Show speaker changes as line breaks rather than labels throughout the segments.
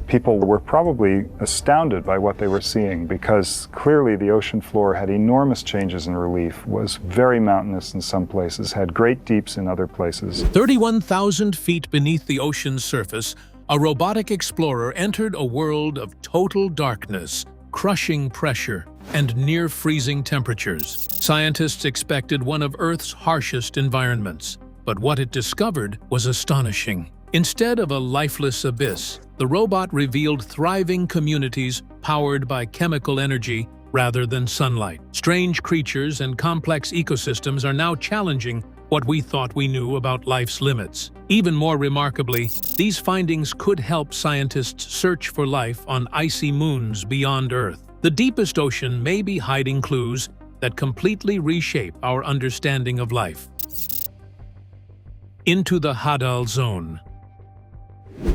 People were probably astounded by what they were seeing, because clearly the ocean floor had enormous changes in relief, was very mountainous in some places, had great deeps in other places.
31,000 feet beneath the ocean's surface, a robotic explorer entered a world of total darkness, crushing pressure, and near-freezing temperatures. Scientists expected one of Earth's harshest environments, but what it discovered was astonishing. Instead of a lifeless abyss, the robot revealed thriving communities powered by chemical energy rather than sunlight. Strange creatures and complex ecosystems are now challenging what we thought we knew about life's limits. Even more remarkably, these findings could help scientists search for life on icy moons beyond Earth. The deepest ocean may be hiding clues that completely reshape our understanding of life. Into the Hadal zone.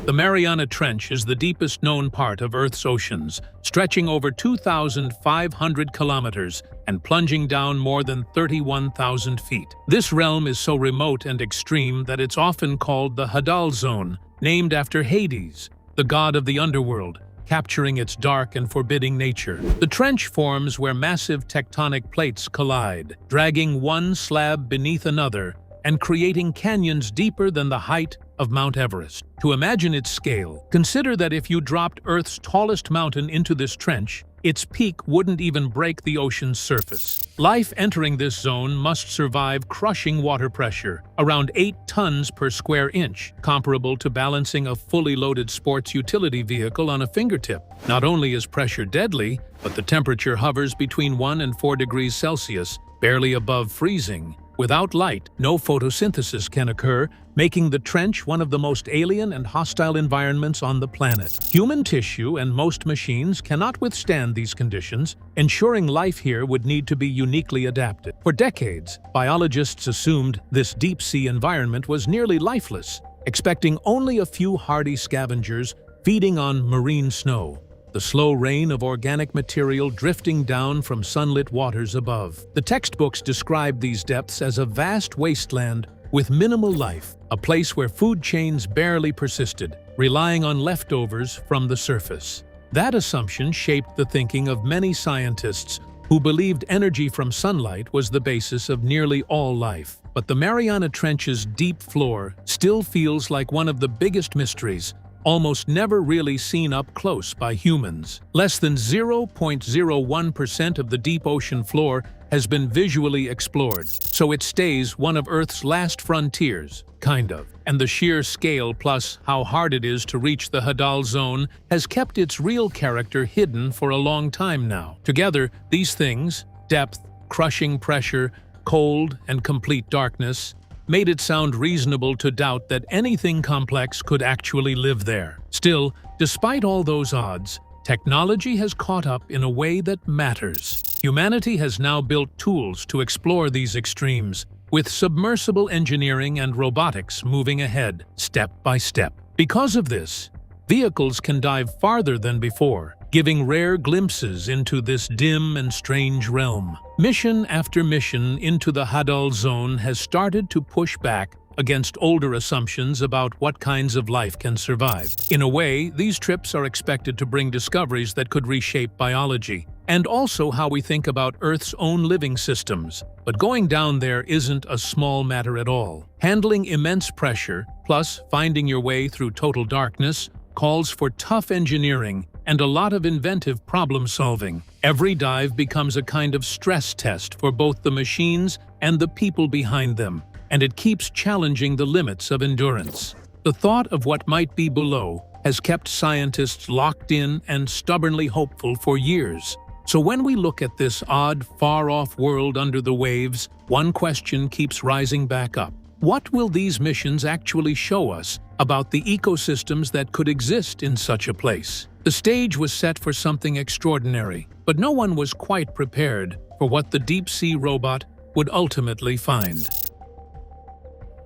The Mariana Trench is the deepest known part of Earth's oceans, stretching over 2,500 kilometers and plunging down more than 31,000 feet. This realm is so remote and extreme that it's often called the Hadal zone, named after Hades, the god of the underworld, capturing its dark and forbidding nature. The trench forms where massive tectonic plates collide, dragging one slab beneath another and creating canyons deeper than the height of Mount Everest. To imagine its scale, consider that if you dropped Earth's tallest mountain into this trench, its peak wouldn't even break the ocean's surface. Life entering this zone must survive crushing water pressure, around 8 tons per square inch, comparable to balancing a fully loaded sports utility vehicle on a fingertip. Not only is pressure deadly, but the temperature hovers between 1 and 4 degrees Celsius, barely above freezing. Without light, no photosynthesis can occur, making the trench one of the most alien and hostile environments on the planet. Human tissue and most machines cannot withstand these conditions, ensuring life here would need to be uniquely adapted. For decades, biologists assumed this deep-sea environment was nearly lifeless, expecting only a few hardy scavengers feeding on marine snow, the slow rain of organic material drifting down from sunlit waters above. The textbooks describe these depths as a vast wasteland with minimal life, a place where food chains barely persisted, relying on leftovers from the surface. That assumption shaped the thinking of many scientists who believed energy from sunlight was the basis of nearly all life. But the Mariana Trench's deep floor still feels like one of the biggest mysteries, almost never really seen up close by humans. Less than 0.01% of the deep ocean floor has been visually explored, so it stays one of Earth's last frontiers, kind of. And the sheer scale plus how hard it is to reach the Hadal zone has kept its real character hidden for a long time now. Together, these things, depth, crushing pressure, cold, and complete darkness, made it sound reasonable to doubt that anything complex could actually live there. Still, despite all those odds, technology has caught up in a way that matters. Humanity has now built tools to explore these extremes, with submersible engineering and robotics moving ahead, step by step. Because of this, vehicles can dive farther than before, giving rare glimpses into this dim and strange realm. Mission after mission into the Hadal zone has started to push back against older assumptions about what kinds of life can survive. In a way, these trips are expected to bring discoveries that could reshape biology, and also how we think about Earth's own living systems. But going down there isn't a small matter at all. Handling immense pressure, plus finding your way through total darkness, calls for tough engineering and a lot of inventive problem-solving. Every dive becomes a kind of stress test for both the machines and the people behind them, and it keeps challenging the limits of endurance. The thought of what might be below has kept scientists locked in and stubbornly hopeful for years. So when we look at this odd, far-off world under the waves, one question keeps rising back up. What will these missions actually show us about the ecosystems that could exist in such a place? The stage was set for something extraordinary, but no one was quite prepared for what the deep-sea robot would ultimately find.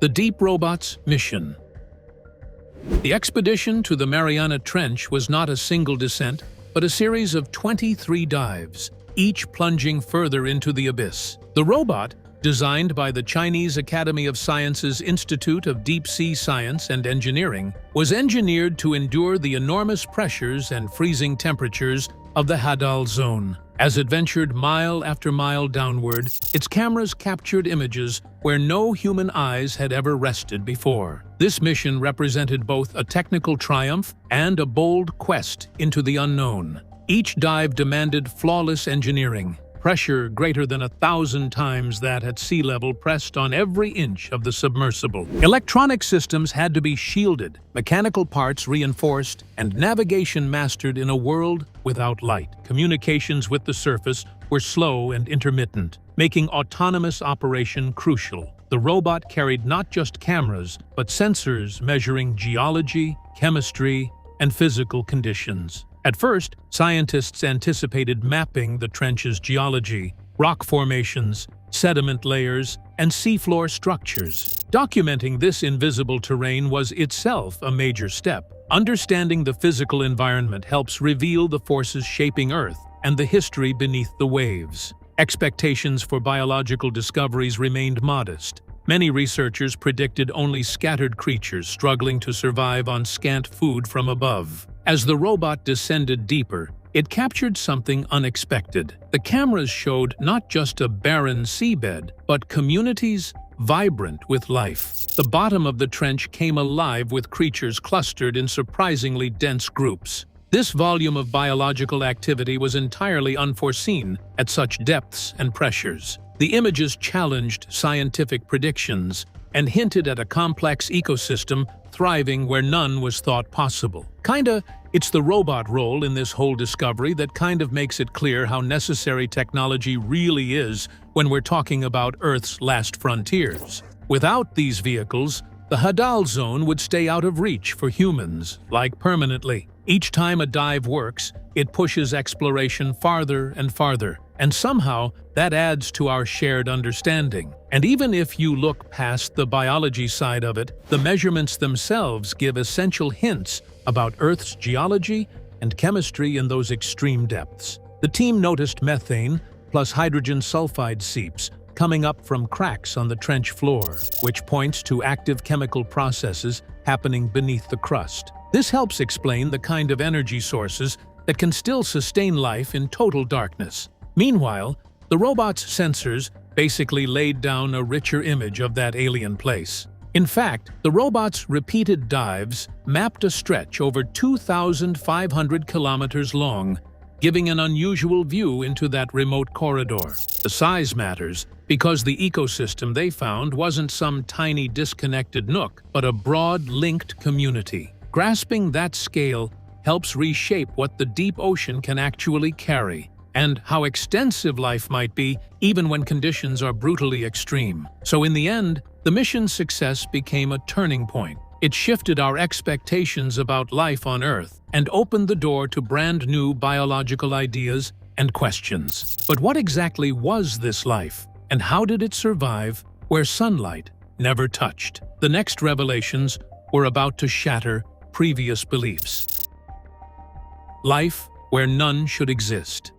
The Deep Robot's mission. The expedition to the Mariana Trench was not a single descent, but a series of 23 dives, each plunging further into the abyss. The robot, designed by the Chinese Academy of Sciences Institute of Deep Sea Science and Engineering, was engineered to endure the enormous pressures and freezing temperatures of the Hadal zone. As it ventured mile after mile downward, its cameras captured images where no human eyes had ever rested before. This mission represented both a technical triumph and a bold quest into the unknown. Each dive demanded flawless engineering. Pressure greater than 1,000 times that at sea level pressed on every inch of the submersible. Electronic systems had to be shielded, mechanical parts reinforced, and navigation mastered in a world without light. Communications with the surface were slow and intermittent, making autonomous operation crucial. The robot carried not just cameras, but sensors measuring geology, chemistry, and physical conditions. At first, scientists anticipated mapping the trench's geology, rock formations, sediment layers, and seafloor structures. Documenting this invisible terrain was itself a major step. Understanding the physical environment helps reveal the forces shaping Earth and the history beneath the waves. Expectations for biological discoveries remained modest. Many researchers predicted only scattered creatures struggling to survive on scant food from above. As the robot descended deeper, it captured something unexpected. The cameras showed not just a barren seabed, but communities vibrant with life. The bottom of the trench came alive with creatures clustered in surprisingly dense groups. This volume of biological activity was entirely unforeseen at such depths and pressures. The images challenged scientific predictions and hinted at a complex ecosystem thriving where none was thought possible. It's the robot role in this whole discovery that kind of makes it clear how necessary technology really is when we're talking about Earth's last frontiers. Without these vehicles, the Hadal zone would stay out of reach for humans, like permanently. Each time a dive works, it pushes exploration farther and farther, and somehow that adds to our shared understanding. And even if you look past the biology side of it, the measurements themselves give essential hints about Earth's geology and chemistry in those extreme depths. The team noticed methane plus hydrogen sulfide seeps coming up from cracks on the trench floor, which points to active chemical processes happening beneath the crust. This helps explain the kind of energy sources that can still sustain life in total darkness. Meanwhile, the robot's sensors basically laid down a richer image of that alien place. In fact, the robot's repeated dives mapped a stretch over 2,500 kilometers long, giving an unusual view into that remote corridor. The size matters because the ecosystem they found wasn't some tiny disconnected nook, but a broad, linked community. Grasping that scale helps reshape what the deep ocean can actually carry, and how extensive life might be even when conditions are brutally extreme. So in the end, the mission's success became a turning point. It shifted our expectations about life on Earth and opened the door to brand new biological ideas and questions. But what exactly was this life, and how did it survive where sunlight never touched? The next revelations were about to shatter previous beliefs. Life where none should exist.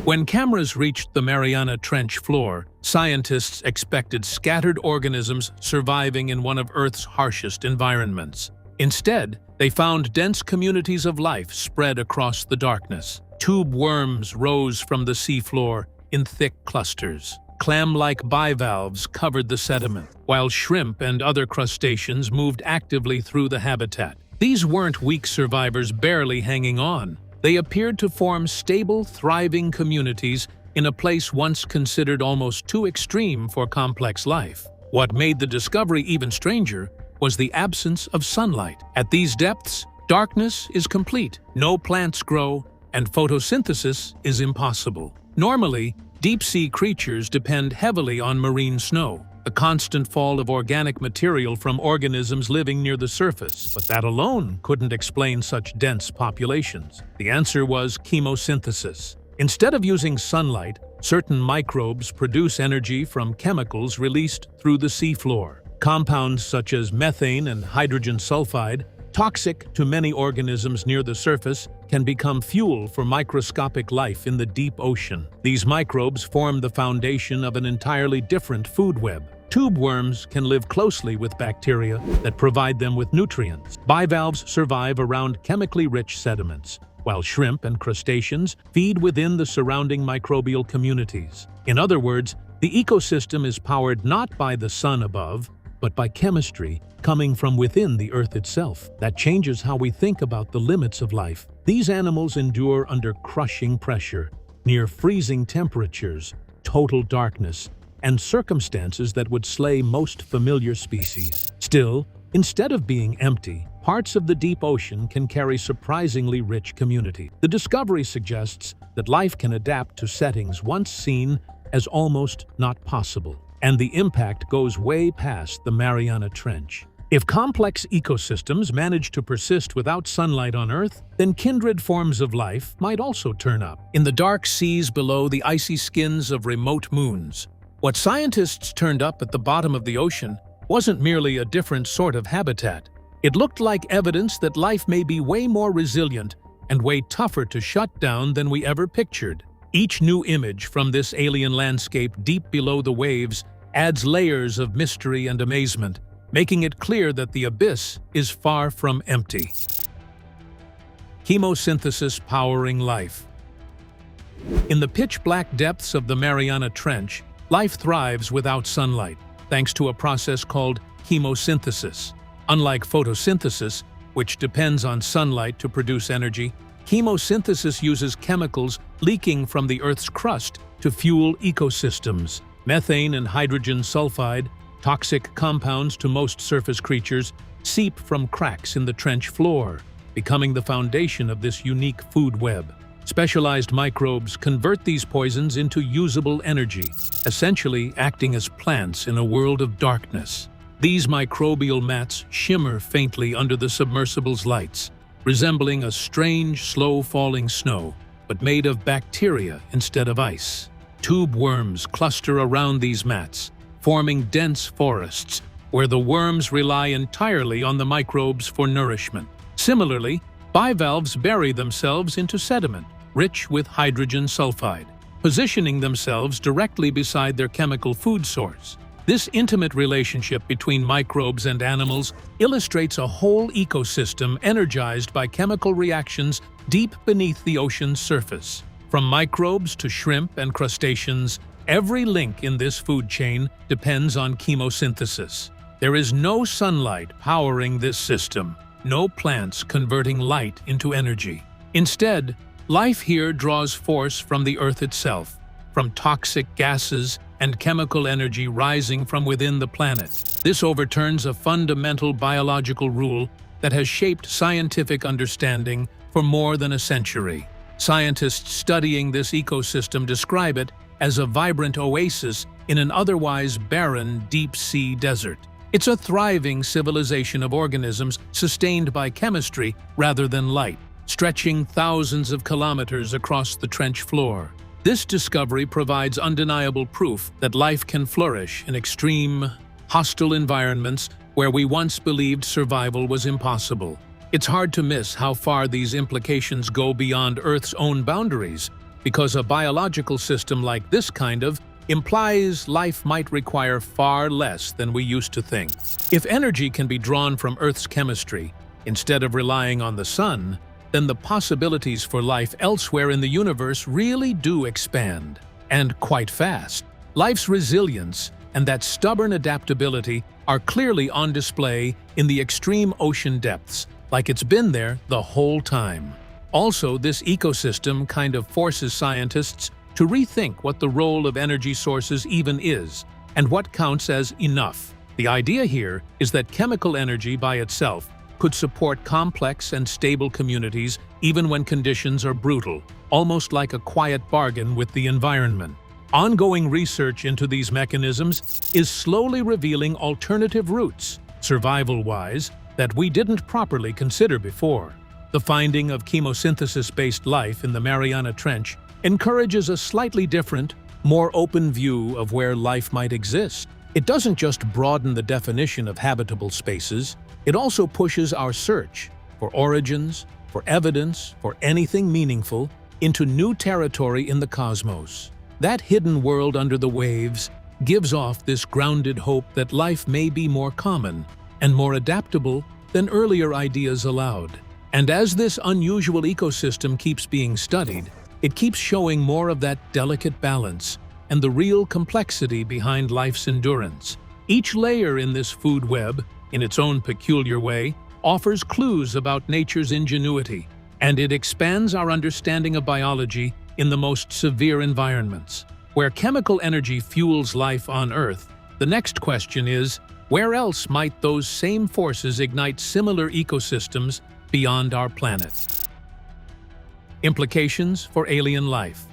When cameras reached the Mariana Trench floor, scientists expected scattered organisms surviving in one of Earth's harshest environments. Instead, they found dense communities of life spread across the darkness. Tube worms rose from the seafloor in thick clusters. Clam-like bivalves covered the sediment, while shrimp and other crustaceans moved actively through the habitat. These weren't weak survivors barely hanging on. They appeared to form stable, thriving communities in a place once considered almost too extreme for complex life. What made the discovery even stranger was the absence of sunlight. At these depths, darkness is complete. No plants grow, and photosynthesis is impossible. Normally, deep-sea creatures depend heavily on marine snow, the constant fall of organic material from organisms living near the surface. But that alone couldn't explain such dense populations. The answer was chemosynthesis. Instead of using sunlight, certain microbes produce energy from chemicals released through the seafloor. Compounds such as methane and hydrogen sulfide Toxic to many organisms near the surface, can become fuel for microscopic life in the deep ocean. These microbes form the foundation of an entirely different food web. Tube worms can live closely with bacteria that provide them with nutrients. Bivalves survive around chemically rich sediments, while shrimp and crustaceans feed within the surrounding microbial communities. In other words, the ecosystem is powered not by the sun above, but by chemistry coming from within the Earth itself. That changes how we think about the limits of life. These animals endure under crushing pressure, near freezing temperatures, total darkness, and circumstances that would slay most familiar species. Still, instead of being empty, parts of the deep ocean can carry surprisingly rich community. The discovery suggests that life can adapt to settings once seen as almost not possible, and the impact goes way past the Mariana Trench. If complex ecosystems manage to persist without sunlight on Earth, then kindred forms of life might also turn up. In the dark seas below the icy skins of remote moons, what scientists turned up at the bottom of the ocean wasn't merely a different sort of habitat. It looked like evidence that life may be way more resilient and way tougher to shut down than we ever pictured. Each new image from this alien landscape deep below the waves adds layers of mystery and amazement, making it clear that the abyss is far from empty. Chemosynthesis powering life. In the pitch-black depths of the Mariana Trench, life thrives without sunlight, thanks to a process called chemosynthesis. Unlike photosynthesis, which depends on sunlight to produce energy, chemosynthesis uses chemicals leaking from the Earth's crust to fuel ecosystems. Methane and hydrogen sulfide, toxic compounds to most surface creatures, seep from cracks in the trench floor, becoming the foundation of this unique food web. Specialized microbes convert these poisons into usable energy, essentially acting as plants in a world of darkness. These microbial mats shimmer faintly under the submersible's lights, resembling a strange, slow-falling snow, but made of bacteria instead of ice. Tube worms cluster around these mats, forming dense forests where the worms rely entirely on the microbes for nourishment. Similarly, bivalves bury themselves into sediment, rich with hydrogen sulfide, positioning themselves directly beside their chemical food source. This intimate relationship between microbes and animals illustrates a whole ecosystem energized by chemical reactions deep beneath the ocean's surface. From microbes to shrimp and crustaceans, every link in this food chain depends on chemosynthesis. There is no sunlight powering this system, no plants converting light into energy. Instead, life here draws force from the Earth itself, from toxic gases and chemical energy rising from within the planet. This overturns a fundamental biological rule that has shaped scientific understanding for more than a century. Scientists studying this ecosystem describe it as a vibrant oasis in an otherwise barren deep-sea desert. It's a thriving civilization of organisms sustained by chemistry rather than light, stretching thousands of kilometers across the trench floor. This discovery provides undeniable proof that life can flourish in extreme, hostile environments where we once believed survival was impossible. It's hard to miss how far these implications go beyond Earth's own boundaries, because a biological system like this implies life might require far less than we used to think. If energy can be drawn from Earth's chemistry, instead of relying on the sun, then the possibilities for life elsewhere in the universe really do expand, and quite fast. Life's resilience and that stubborn adaptability are clearly on display in the extreme ocean depths, like it's been there the whole time. Also, this ecosystem forces scientists to rethink what the role of energy sources even is, and what counts as enough. The idea here is that chemical energy by itself could support complex and stable communities even when conditions are brutal, almost like a quiet bargain with the environment. Ongoing research into these mechanisms is slowly revealing alternative routes, survival-wise, that we didn't properly consider before. The finding of chemosynthesis-based life in the Mariana Trench encourages a slightly different, more open view of where life might exist. It doesn't just broaden the definition of habitable spaces, It also pushes our search for origins, for evidence, for anything meaningful, into new territory in the cosmos. That hidden world under the waves gives off this grounded hope that life may be more common and more adaptable than earlier ideas allowed. And as this unusual ecosystem keeps being studied, it keeps showing more of that delicate balance and the real complexity behind life's endurance. Each layer in this food web, in its own peculiar way, offers clues about nature's ingenuity, and it expands our understanding of biology in the most severe environments. Where chemical energy fuels life on Earth, the next question is, where else might those same forces ignite similar ecosystems beyond our planet? Implications for alien life.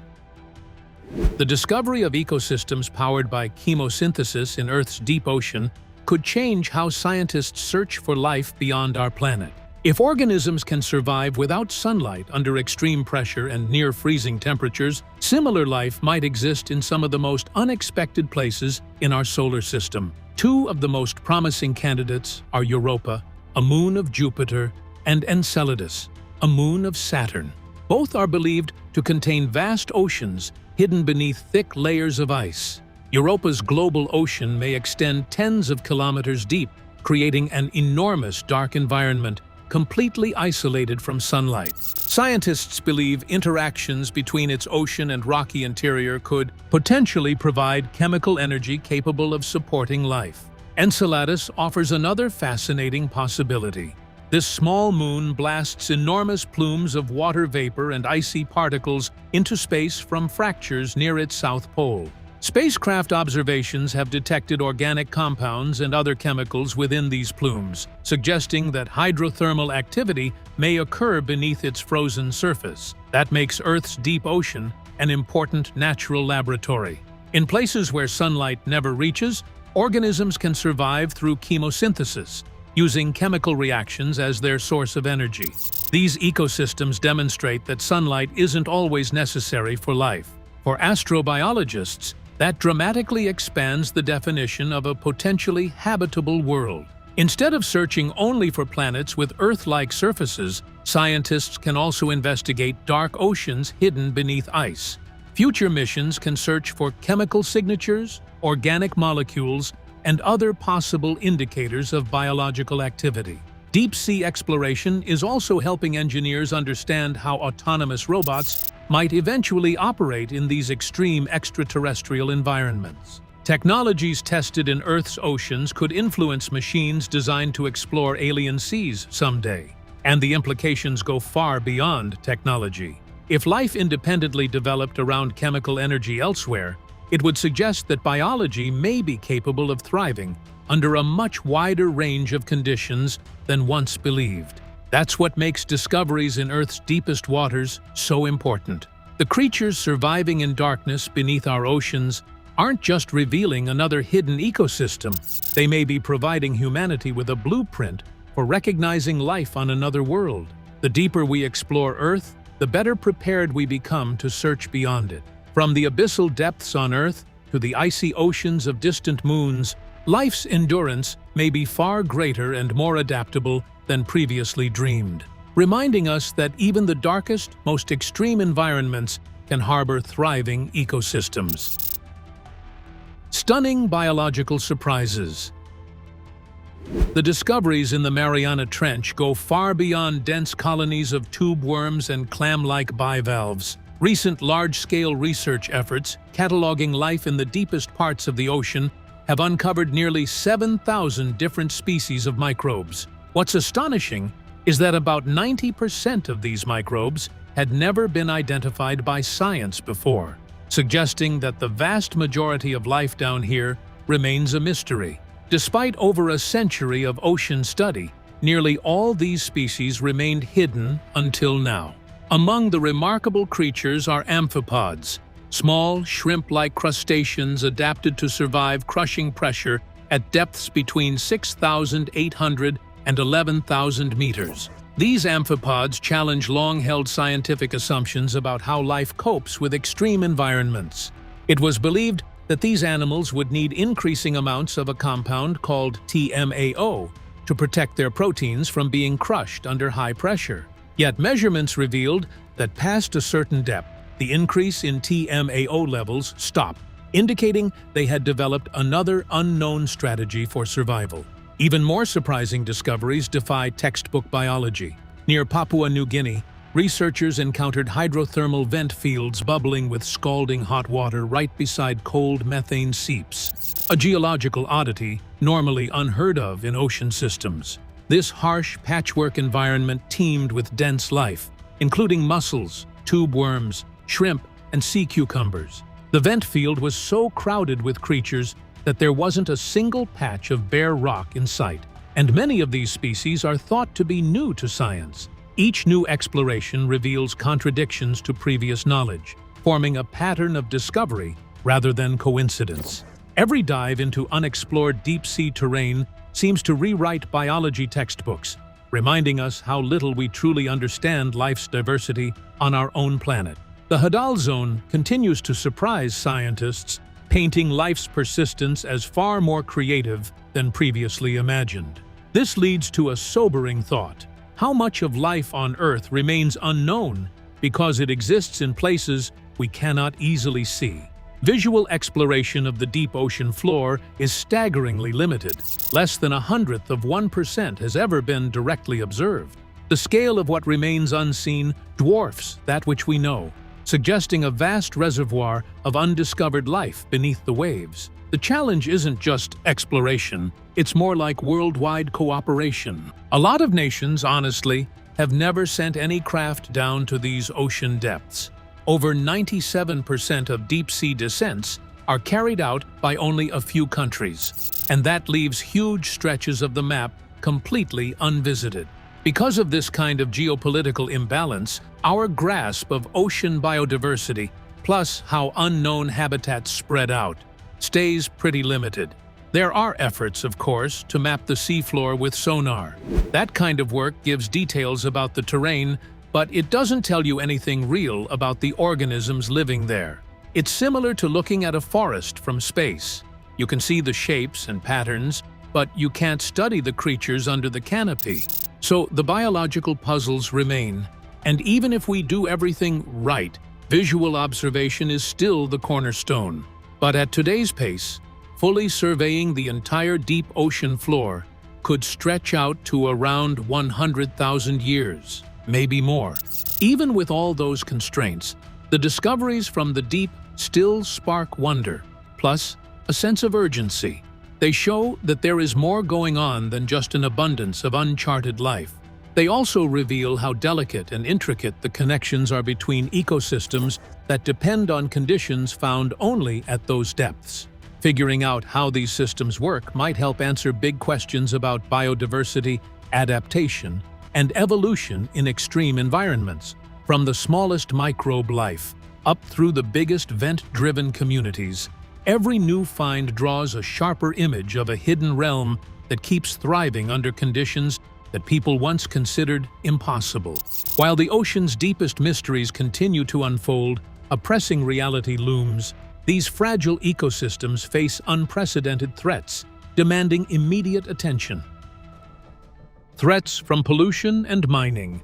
The discovery of ecosystems powered by chemosynthesis in Earth's deep ocean could change how scientists search for life beyond our planet. If organisms can survive without sunlight under extreme pressure and near-freezing temperatures, similar life might exist in some of the most unexpected places in our solar system. Two of the most promising candidates are Europa, a moon of Jupiter, and Enceladus, a moon of Saturn. Both are believed to contain vast oceans hidden beneath thick layers of ice. Europa's global ocean may extend tens of kilometers deep, creating an enormous dark environment completely isolated from sunlight. Scientists believe interactions between its ocean and rocky interior could potentially provide chemical energy capable of supporting life. Enceladus offers another fascinating possibility. This small moon blasts enormous plumes of water vapor and icy particles into space from fractures near its south pole. Spacecraft observations have detected organic compounds and other chemicals within these plumes, suggesting that hydrothermal activity may occur beneath its frozen surface. That makes Earth's deep ocean an important natural laboratory. In places where sunlight never reaches, organisms can survive through chemosynthesis, using chemical reactions as their source of energy. These ecosystems demonstrate that sunlight isn't always necessary for life. For astrobiologists, that dramatically expands the definition of a potentially habitable world. Instead of searching only for planets with Earth-like surfaces, scientists can also investigate dark oceans hidden beneath ice. Future missions can search for chemical signatures, organic molecules, and other possible indicators of biological activity. Deep-sea exploration is also helping engineers understand how autonomous robots might eventually operate in these extreme extraterrestrial environments. Technologies tested in Earth's oceans could influence machines designed to explore alien seas someday, and the implications go far beyond technology. If life independently developed around chemical energy elsewhere, it would suggest that biology may be capable of thriving under a much wider range of conditions than once believed. That's what makes discoveries in Earth's deepest waters so important. The creatures surviving in darkness beneath our oceans aren't just revealing another hidden ecosystem. They may be providing humanity with a blueprint for recognizing life on another world. The deeper we explore Earth, the better prepared we become to search beyond it. From the abyssal depths on Earth to the icy oceans of distant moons, life's endurance may be far greater and more adaptable than previously dreamed, reminding us that even the darkest, most extreme environments can harbor thriving ecosystems. Stunning biological surprises. The discoveries in the Mariana Trench go far beyond dense colonies of tube worms and clam-like bivalves. Recent large-scale research efforts cataloging life in the deepest parts of the ocean have uncovered nearly 7,000 different species of microbes. What's astonishing is that about 90% of these microbes had never been identified by science before, suggesting that the vast majority of life down here remains a mystery. Despite over a century of ocean study, nearly all these species remained hidden until now. Among the remarkable creatures are amphipods, small, shrimp-like crustaceans adapted to survive crushing pressure at depths between 6,800 and 11,000 meters. These amphipods challenge long-held scientific assumptions about how life copes with extreme environments. It was believed that these animals would need increasing amounts of a compound called TMAO to protect their proteins from being crushed under high pressure. Yet measurements revealed that past a certain depth, the increase in TMAO levels stopped, indicating they had developed another unknown strategy for survival. Even more surprising discoveries defy textbook biology. Near Papua New Guinea, researchers encountered hydrothermal vent fields bubbling with scalding hot water right beside cold methane seeps, a geological oddity normally unheard of in ocean systems. This harsh patchwork environment teemed with dense life, including mussels, tube worms, shrimp, and sea cucumbers. The vent field was so crowded with creatures that there wasn't a single patch of bare rock in sight, and many of these species are thought to be new to science. Each new exploration reveals contradictions to previous knowledge, forming a pattern of discovery rather than coincidence. Every dive into unexplored deep-sea terrain seems to rewrite biology textbooks, reminding us how little we truly understand life's diversity on our own planet. The Hadal zone continues to surprise scientists, painting life's persistence as far more creative than previously imagined. This leads to a sobering thought. How much of life on Earth remains unknown because it exists in places we cannot easily see? Visual exploration of the deep ocean floor is staggeringly limited. Less than 1/100% has ever been directly observed. The scale of what remains unseen dwarfs that which we know, suggesting a vast reservoir of undiscovered life beneath the waves. The challenge isn't just exploration, it's more like worldwide cooperation. A lot of nations, honestly, have never sent any craft down to these ocean depths. Over 97% of deep-sea descents are carried out by only a few countries, and that leaves huge stretches of the map completely unvisited. Because of this kind of geopolitical imbalance, our grasp of ocean biodiversity, plus how unknown habitats spread out, stays pretty limited. There are efforts, of course, to map the seafloor with sonar. That kind of work gives details about the terrain, but it doesn't tell you anything real about the organisms living there. It's similar to looking at a forest from space. You can see the shapes and patterns, but you can't study the creatures under the canopy. So the biological puzzles remain. And even if we do everything right, visual observation is still the cornerstone. But at today's pace, fully surveying the entire deep ocean floor could stretch out to around 100,000 years, maybe more. Even with all those constraints, the discoveries from the deep still spark wonder, plus a sense of urgency. They show that there is more going on than just an abundance of uncharted life. They also reveal how delicate and intricate the connections are between ecosystems that depend on conditions found only at those depths. Figuring out how these systems work might help answer big questions about biodiversity, adaptation, and evolution in extreme environments, from the smallest microbe life up through the biggest vent-driven communities. Every new find draws a sharper image of a hidden realm that keeps thriving under conditions that people once considered impossible. While the ocean's deepest mysteries continue to unfold, a pressing reality looms. These fragile ecosystems face unprecedented threats, demanding immediate attention. Threats from pollution and mining.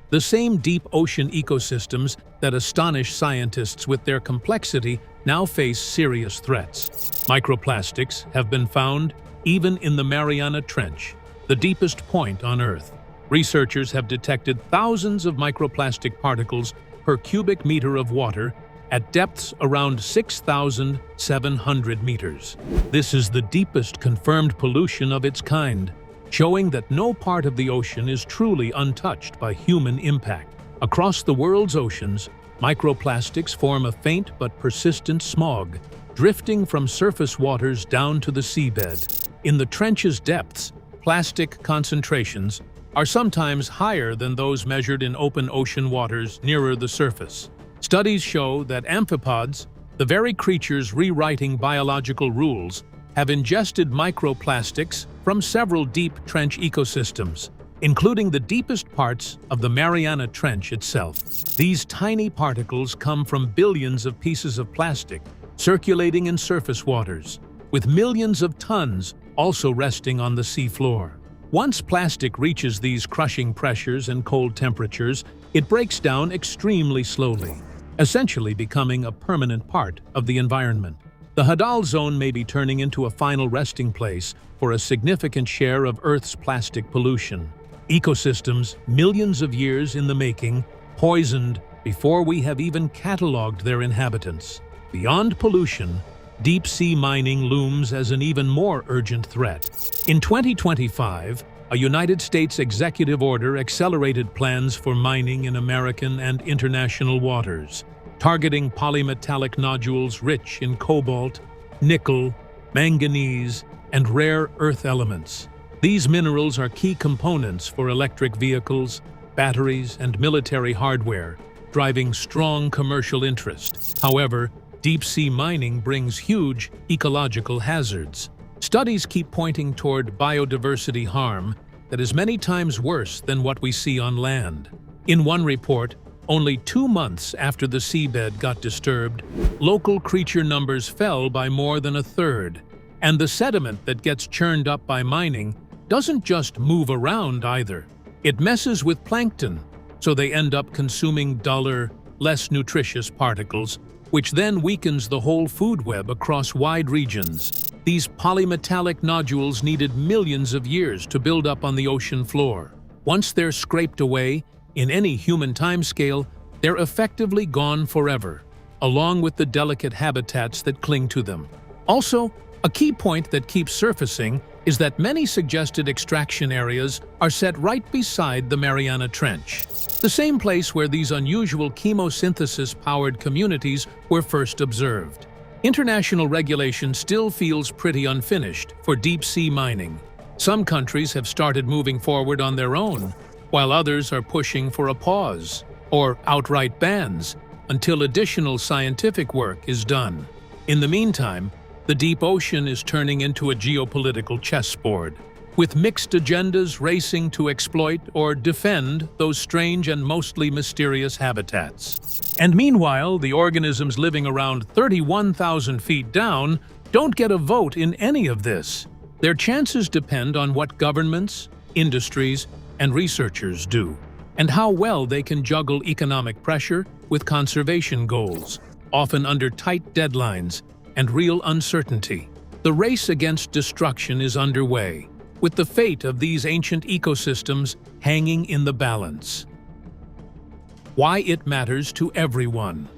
The same deep ocean ecosystems that astonish scientists with their complexity now face serious threats. Microplastics have been found even in the Mariana Trench, the deepest point on Earth. Researchers have detected thousands of microplastic particles per cubic meter of water at depths around 6,700 meters. This is the deepest confirmed pollution of its kind, showing that no part of the ocean is truly untouched by human impact. Across the world's oceans, microplastics form a faint but persistent smog, drifting from surface waters down to the seabed. In the trench's depths, plastic concentrations are sometimes higher than those measured in open ocean waters nearer the surface. Studies show that amphipods, the very creatures rewriting biological rules, have ingested microplastics from several deep trench ecosystems, including the deepest parts of the Mariana Trench itself. These tiny particles come from billions of pieces of plastic circulating in surface waters, with millions of tons also resting on the seafloor. Once plastic reaches these crushing pressures and cold temperatures, it breaks down extremely slowly, essentially becoming a permanent part of the environment. The Hadal zone may be turning into a final resting place for a significant share of Earth's plastic pollution. Ecosystems, millions of years in the making, poisoned before we have even cataloged their inhabitants. Beyond pollution, deep-sea mining looms as an even more urgent threat. In 2025, a United States executive order accelerated plans for mining in American and international waters, targeting polymetallic nodules rich in cobalt, nickel, manganese, and rare earth elements. These minerals are key components for electric vehicles, batteries, and military hardware, driving strong commercial interest. However, deep-sea mining brings huge ecological hazards. Studies keep pointing toward biodiversity harm that is many times worse than what we see on land. In one report, only 2 months after the seabed got disturbed, local creature numbers fell by more than a third. And the sediment that gets churned up by mining doesn't just move around either. It messes with plankton, so they end up consuming duller, less nutritious particles, which then weakens the whole food web across wide regions. These polymetallic nodules needed millions of years to build up on the ocean floor. Once they're scraped away, in any human timescale, they're effectively gone forever, along with the delicate habitats that cling to them. Also, a key point that keeps surfacing is that many suggested extraction areas are set right beside the Mariana Trench, the same place where these unusual chemosynthesis-powered communities were first observed. International regulation still feels pretty unfinished for deep-sea mining. Some countries have started moving forward on their own, while others are pushing for a pause or outright bans until additional scientific work is done. In the meantime, the deep ocean is turning into a geopolitical chessboard, with mixed agendas racing to exploit or defend those strange and mostly mysterious habitats. And meanwhile, the organisms living around 31,000 feet down don't get a vote in any of this. Their chances depend on what governments, industries, and researchers do, and how well they can juggle economic pressure with conservation goals, often under tight deadlines and real uncertainty. The race against destruction is underway, with the fate of these ancient ecosystems hanging in the balance. Why it matters to everyone.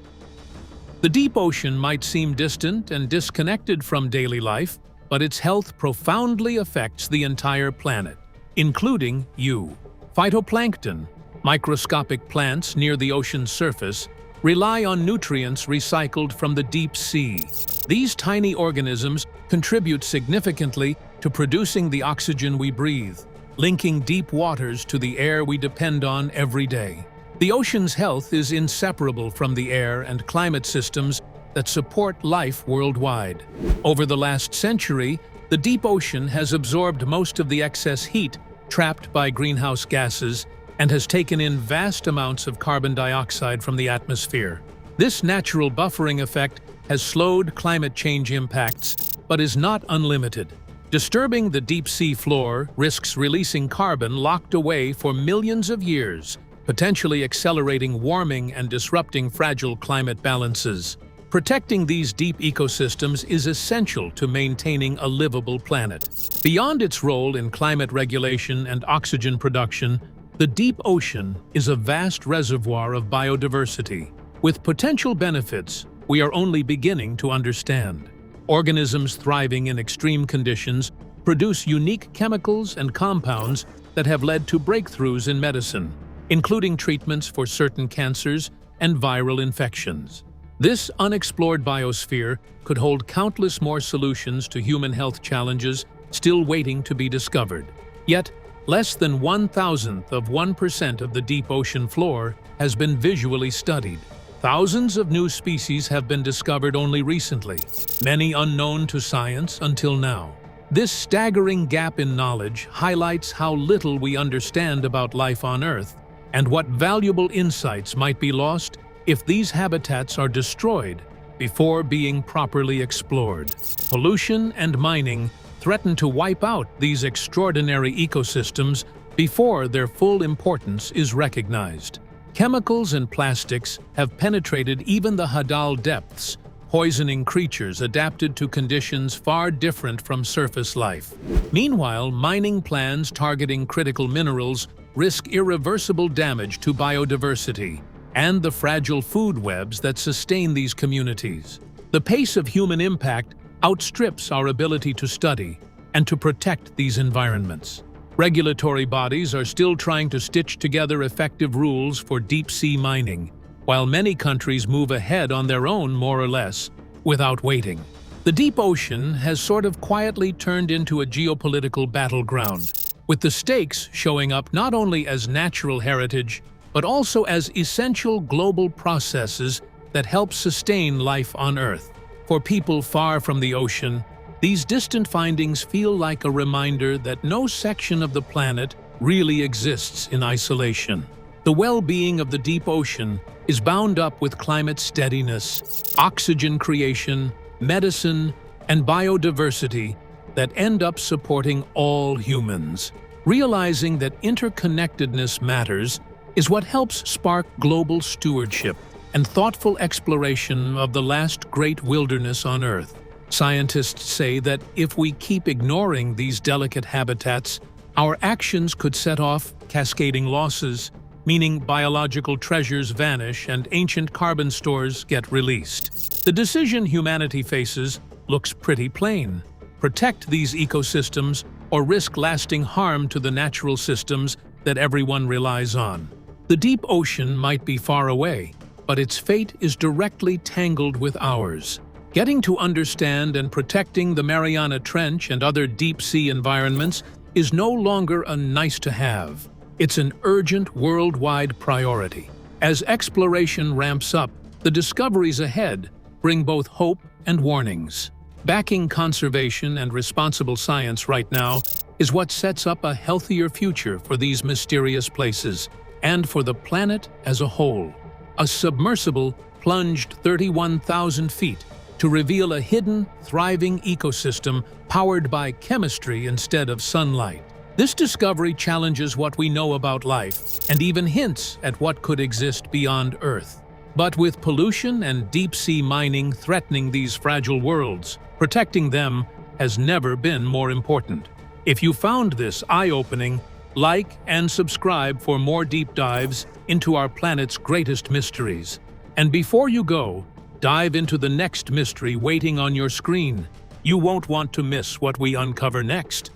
The deep ocean might seem distant and disconnected from daily life, but its health profoundly affects the entire planet, including you. Phytoplankton, microscopic plants near the ocean's surface, rely on nutrients recycled from the deep sea. These tiny organisms contribute significantly to producing the oxygen we breathe, linking deep waters to the air we depend on every day. The ocean's health is inseparable from the air and climate systems that support life worldwide. Over the last century, the deep ocean has absorbed most of the excess heat trapped by greenhouse gases and has taken in vast amounts of carbon dioxide from the atmosphere. This natural buffering effect has slowed climate change impacts, but is not unlimited. Disturbing the deep sea floor risks releasing carbon locked away for millions of years, potentially accelerating warming and disrupting fragile climate balances. Protecting these deep ecosystems is essential to maintaining a livable planet. Beyond its role in climate regulation and oxygen production, the deep ocean is a vast reservoir of biodiversity, with potential benefits we are only beginning to understand. Organisms thriving in extreme conditions produce unique chemicals and compounds that have led to breakthroughs in medicine, including treatments for certain cancers and viral infections. This unexplored biosphere could hold countless more solutions to human health challenges still waiting to be discovered. Yet, less than 1/1000% of the deep ocean floor has been visually studied. Thousands of new species have been discovered only recently, many unknown to science until now. This staggering gap in knowledge highlights how little we understand about life on Earth and what valuable insights might be lost if these habitats are destroyed before being properly explored. Pollution and mining threaten to wipe out these extraordinary ecosystems before their full importance is recognized. Chemicals and plastics have penetrated even the Hadal depths, poisoning creatures adapted to conditions far different from surface life. Meanwhile, mining plans targeting critical minerals risk irreversible damage to biodiversity and the fragile food webs that sustain these communities. The pace of human impact outstrips our ability to study and to protect these environments. Regulatory bodies are still trying to stitch together effective rules for deep-sea mining, while many countries move ahead on their own more or less, without waiting. The deep ocean has sort of quietly turned into a geopolitical battleground, with the stakes showing up not only as natural heritage, but also as essential global processes that help sustain life on Earth. For people far from the ocean, these distant findings feel like a reminder that no section of the planet really exists in isolation. The well-being of the deep ocean is bound up with climate steadiness, oxygen creation, medicine, and biodiversity that end up supporting all humans. Realizing that interconnectedness matters is what helps spark global stewardship and thoughtful exploration of the last great wilderness on Earth. Scientists say that if we keep ignoring these delicate habitats, our actions could set off cascading losses, meaning biological treasures vanish and ancient carbon stores get released. The decision humanity faces looks pretty plain: protect these ecosystems or risk lasting harm to the natural systems that everyone relies on. The deep ocean might be far away, but its fate is directly tangled with ours. Getting to understand and protecting the Mariana Trench and other deep-sea environments is no longer a nice-to-have. It's an urgent worldwide priority. As exploration ramps up, the discoveries ahead bring both hope and warnings. Backing conservation and responsible science right now is what sets up a healthier future for these mysterious places and for the planet as a whole. A submersible plunged 31,000 feet to reveal a hidden, thriving ecosystem powered by chemistry instead of sunlight. This discovery challenges what we know about life and even hints at what could exist beyond Earth. But with pollution and deep-sea mining threatening these fragile worlds, protecting them has never been more important. If you found this eye-opening, like and subscribe for more deep dives into our planet's greatest mysteries. And before you go, dive into the next mystery waiting on your screen. You won't want to miss what we uncover next.